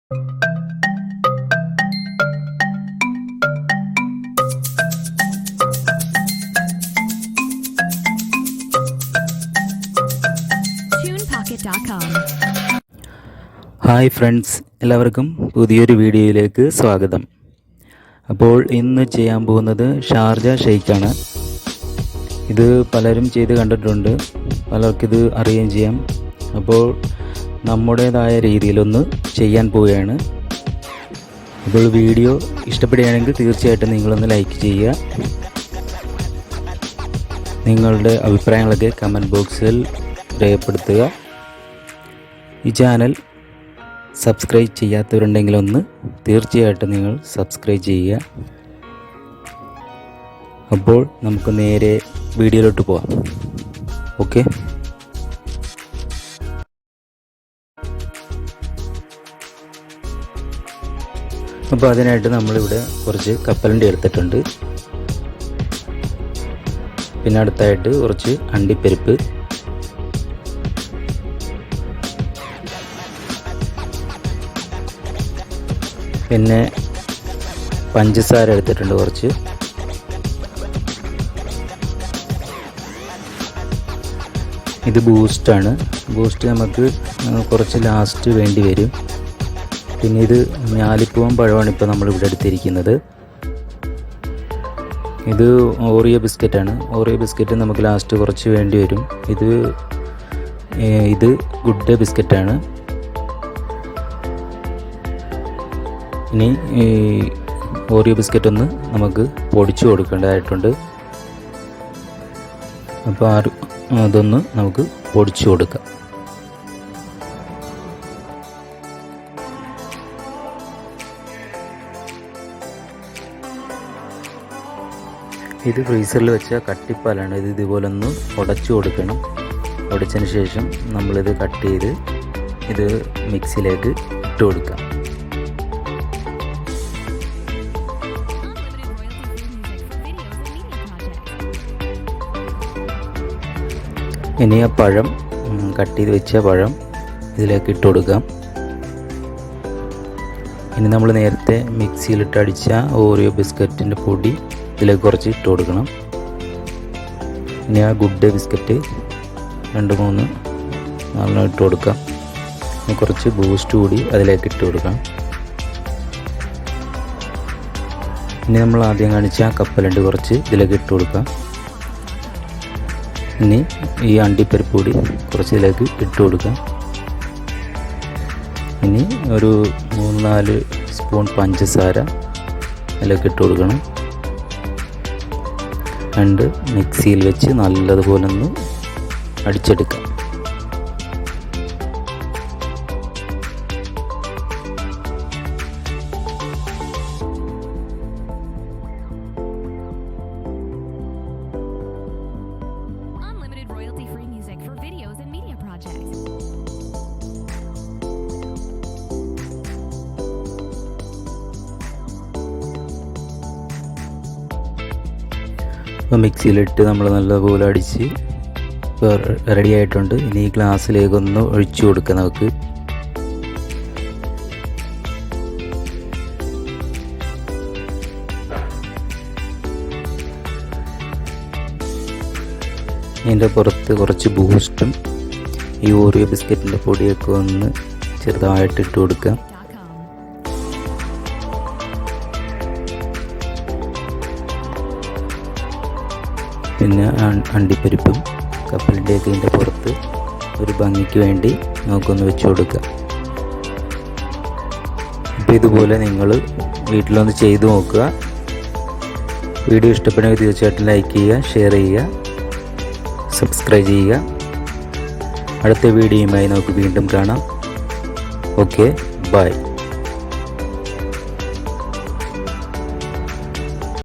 Hi friends, എല്ലാവർക്കും പുതിയൊരു വീഡിയോയിലേക്ക് സ്വാഗതം. അപ്പോൾ ഇന്ന് ചെയ്യാൻ പോകുന്നത് ഷാർജ ഷെയ്ക്കാണ്. ഇത് പലരും ചെയ്ത് കണ്ടിട്ടുണ്ട്, പലർക്കിത് അറിയുകയും ചെയ്യാം. അപ്പോൾ നമ്മുടേതായ രീതിയിലൊന്ന് ചെയ്യാൻ പോവുകയാണ്. അപ്പോൾ വീഡിയോ ഇഷ്ടപ്പെടുകയാണെങ്കിൽ തീർച്ചയായിട്ടും നിങ്ങളൊന്ന് ലൈക്ക് ചെയ്യുക. നിങ്ങളുടെ അഭിപ്രായങ്ങളൊക്കെ കമൻറ്റ് ബോക്സിൽ രേഖപ്പെടുത്തുക. ഈ ചാനൽ സബ്സ്ക്രൈബ് ചെയ്യാത്തവരുണ്ടെങ്കിൽ ഒന്ന് തീർച്ചയായിട്ടും നിങ്ങൾ സബ്സ്ക്രൈബ് ചെയ്യുക. അപ്പോൾ നമുക്ക് നേരെ വീഡിയോയിലോട്ട് പോകാം. ഓക്കെ, അപ്പോൾ അതിനായിട്ട് നമ്മളിവിടെ കുറച്ച് കപ്പലണ്ടി എടുത്തിട്ടുണ്ട്. പിന്നെ അടുത്തായിട്ട് കുറച്ച് അണ്ടിപ്പരിപ്പ്, പിന്നെ പഞ്ചസാര എടുത്തിട്ടുണ്ട് കുറച്ച്. ഇത് ബൂസ്റ്റാണ്. ബൂസ്റ്റ് നമുക്ക് കുറച്ച് ലാസ്റ്റ് വേണ്ടി വരും. പിന്നെ ഇത് ഞാലിപ്പൂവൻ പഴമാണ് ഇപ്പോൾ നമ്മളിവിടെ എടുത്തിരിക്കുന്നത്. ഇത് ഓറിയോ ബിസ്ക്കറ്റാണ്. ഓറിയോ ബിസ്ക്കറ്റ് നമുക്ക് ലാസ്റ്റ് കുറച്ച് വേണ്ടി വരും. ഇത് ഗുഡ് ഡേ ബിസ്ക്കറ്റാണ്. ഇനി ഈ ഓറിയോ ബിസ്ക്കറ്റ് ഒന്ന് നമുക്ക് പൊടിച്ചു കൊടുക്കേണ്ടതായിട്ടുണ്ട്. അപ്പോൾ അതൊന്ന് നമുക്ക് പൊടിച്ചു കൊടുക്കാം. ഇത് ഫ്രീസറിൽ വെച്ച കട്ടിപ്പാലാണ്. ഇത് ഇതുപോലെ ഒന്ന് ഉടച്ചു കൊടുക്കണം. ഉടച്ചതിന് ശേഷം നമ്മളിത് കട്ട് ചെയ്ത് ഇത് മിക്സിയിലേക്ക് ഇട്ട് കൊടുക്കാം. ഇനി ആ പഴം കട്ട് ചെയ്ത് വെച്ച പഴം ഇതിലേക്ക് ഇട്ട് കൊടുക്കാം. ഇനി നമ്മൾ നേരത്തെ മിക്സിയിലിട്ട് അടിച്ച ഓറിയോ ബിസ്ക്കറ്റിൻ്റെ പൊടി ഇതിലേക്ക് കുറച്ച് ഇട്ട് കൊടുക്കണം. ഇനി ആ ഗുഡ് ഡേ ബിസ്ക്കറ്റ് 2-3 ഇട്ട് കൊടുക്കാം. ഇനി കുറച്ച് ബൂസ്റ്റ് കൂടി അതിലേക്ക് ഇട്ട് കൊടുക്കാം. ഇനി നമ്മൾ ആദ്യം കാണിച്ച ആ കപ്പലണ്ടി കുറച്ച് ഇതിലേക്ക് ഇട്ട് കൊടുക്കാം. ഇനി ഈ അണ്ടിപ്പരിപ്പ് കൂടി കുറച്ച് ഇതിലേക്ക് ഇട്ട് കൊടുക്കാം. ഇനി ഒരു 3-4 സ്പൂൺ പഞ്ചസാര അതിലേക്ക് ഇട്ട് കൊടുക്കണം. മിക്സിയിൽ വെച്ച് നല്ലതുപോലെ ഒന്ന് അടിച്ചെടുക്കാം. അപ്പോൾ മിക്സിയിലിട്ട് നമ്മൾ നല്ലപോലെ അടിച്ച് റെഡി ആയിട്ടുണ്ട്. ഇനി ഈ ഗ്ലാസ്സിലേക്കൊന്ന് ഒഴിച്ചു കൊടുക്കാം നമുക്ക്. ഇതിൻ്റെ പുറത്ത് കുറച്ച് ബൂസ്റ്റും ഈ ഓറിയോ ബിസ്ക്കറ്റിൻ്റെ പൊടിയൊക്കെ ഒന്ന് ചെറുതായിട്ട് ഇട്ട് കൊടുക്കാം. പിന്നെ അണ്ടിപ്പരിപ്പും കപ്പലിൻ്റെയൊക്കെ ഇതിൻ്റെ പുറത്ത് ഒരു ഭംഗിക്ക് വേണ്ടി നമുക്കൊന്ന് വെച്ച് കൊടുക്കാം. അപ്പോൾ ഇതുപോലെ നിങ്ങൾ വീട്ടിലൊന്ന് ചെയ്തു നോക്കുക. വീഡിയോ ഇഷ്ടപ്പെടുമെങ്കിൽ തീർച്ചയായിട്ടും ലൈക്ക് ചെയ്യുക, ഷെയർ ചെയ്യുക, സബ്സ്ക്രൈബ് ചെയ്യുക. അടുത്ത വീഡിയോയുമായി നമുക്ക് വീണ്ടും കാണാം. Okay, by.